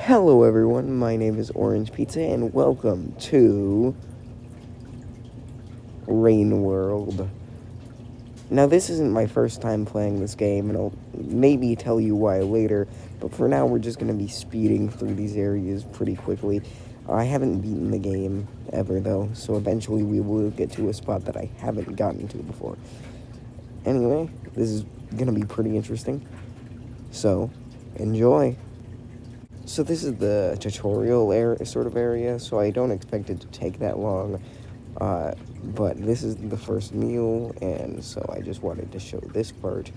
Hello everyone, my name is Orange Pizza and welcome to Rain World. Now this isn't my first time playing this game and I'll maybe tell you why later, but for now we're just going to be speeding through these areas pretty quickly. I haven't beaten the game ever though, so eventually we will get to a spot that I haven't gotten to before. Anyway, this is going to be pretty interesting, so enjoy. So this is the tutorial sort of area, so I don't expect it to take that long. But this is the first meal, and so I just wanted to show this part.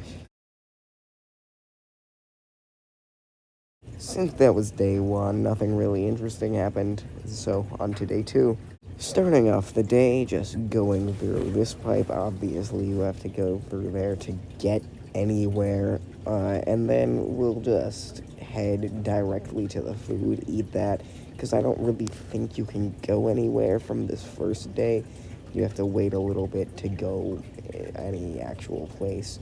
Since that was day one, nothing really interesting happened, so on to day two. Starting off the day, just going through this pipe. Obviously, you have to go through there to get anywhere, and then we'll just head directly to the food, eat that, because I don't really think you can go anywhere from this first day. You have to wait a little bit to go any actual place.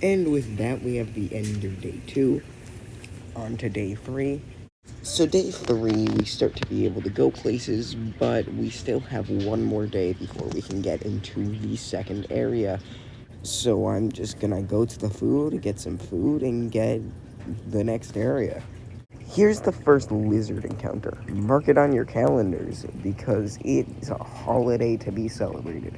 And with that, we have the end of day two. On to day three. So day three, we start to be able to go places, but we still have one more day before we can get into the second area. So I'm just gonna go to the food, get some food, and get the next area. Here's the first lizard encounter. Mark it on your calendars because it's a holiday to be celebrated.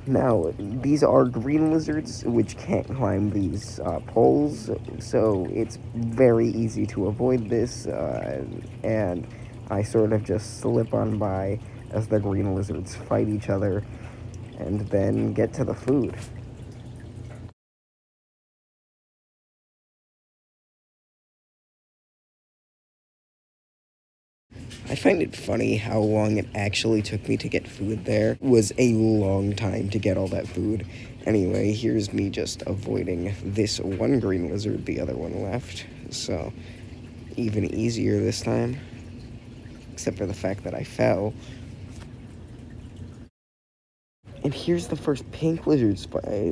Now, these are green lizards, which can't climb these poles, so it's very easy to avoid this, and I sort of just slip on by as the green lizards fight each other, and then get to the food. I find it funny how long it actually took me to get food there. It was a long time to get all that food. Anyway, here's me just avoiding this one green lizard, the other one left. So, even easier this time. Except for the fact that I fell. And here's the first pink lizard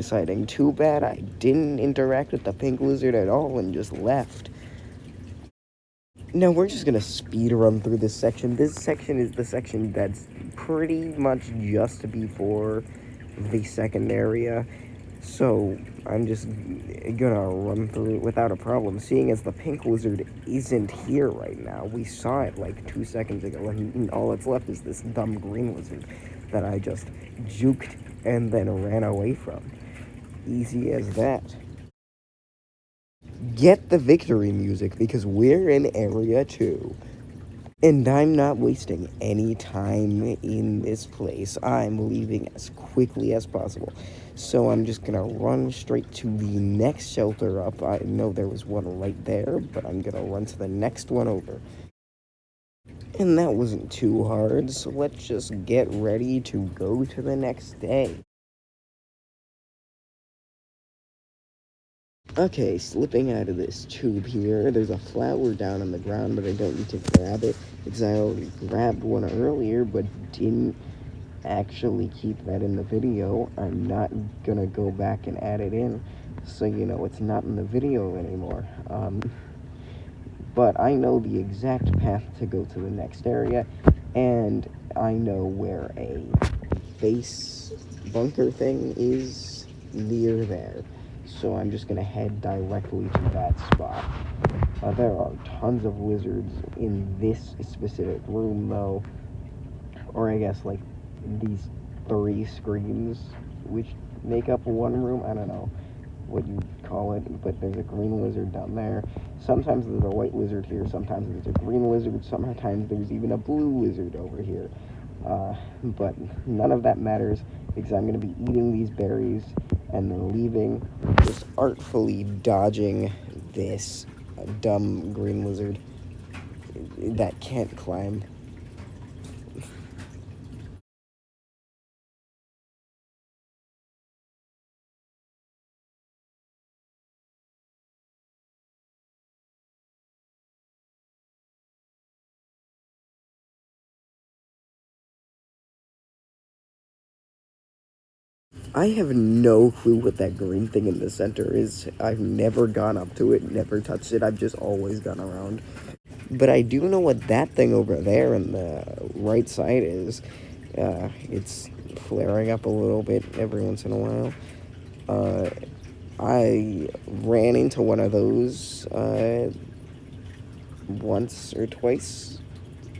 sighting. Too bad I didn't interact with the pink lizard at all and just left. Now we're just gonna speed run through this section. This section is the section that's pretty much just before the second area. So I'm just gonna run through it without a problem, seeing as the pink lizard isn't here right now. We saw it like 2 seconds ago, and all that's left is this dumb green lizard that I just juked and then ran away from. Easy as that. Get the victory music because we're in area 2. And I'm not wasting any time in this place. I'm leaving as quickly as possible. So I'm just gonna run straight to the next shelter up. I know there was one right there, but I'm gonna run to the next one over. And that wasn't too hard, so let's just get ready to go to the next day. Okay, slipping out of this tube here, there's a flower down on the ground, but I don't need to grab it because I already grabbed one earlier, but didn't actually keep that in the video. I'm not gonna go back and add it in, so you know it's not in the video anymore. But I know the exact path to go to the next area, and I know where a base bunker thing is near there. So I'm just gonna head directly to that spot. There are tons of lizards in this specific room though, or I guess like these 3 screens, which make up one room. I don't know what you call it, but there's a green lizard down there. Sometimes there's a white lizard here, sometimes there's a green lizard, sometimes there's even a blue lizard over here. But none of that matters because I'm going to be eating these berries and then leaving, just artfully dodging this dumb green lizard that can't climb. I have no clue what that green thing in the center is. I've never gone up to it, never touched it. I've just always gone around. But I do know what that thing over there on the right side is. It's flaring up a little bit every once in a while. I ran into one of those once or twice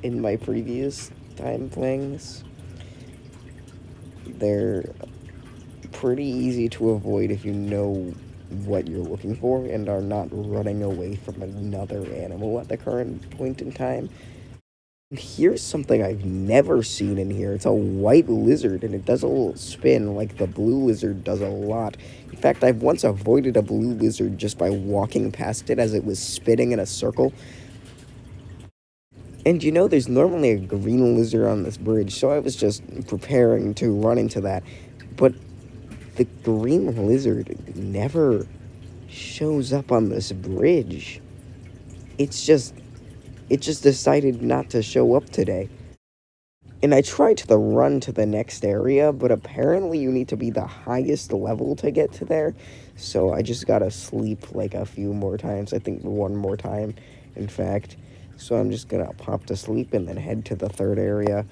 in my previous time playing this. They're pretty easy to avoid if you know what you're looking for and are not running away from another animal at the current point in time. Here's something I've never seen in here. It's a white lizard, and it does a little spin like the blue lizard does a lot. In fact, I've once avoided a blue lizard just by walking past it as it was spinning in a circle. And you know, there's normally a green lizard on this bridge, so I was just preparing to run into that. But the green lizard never shows up on this bridge. It just decided not to show up today. And I tried to run to the next area, but apparently you need to be the highest level to get to there. So I just gotta sleep like a few more times. I think one more time, in fact. So I'm just gonna pop to sleep and then head to the third area.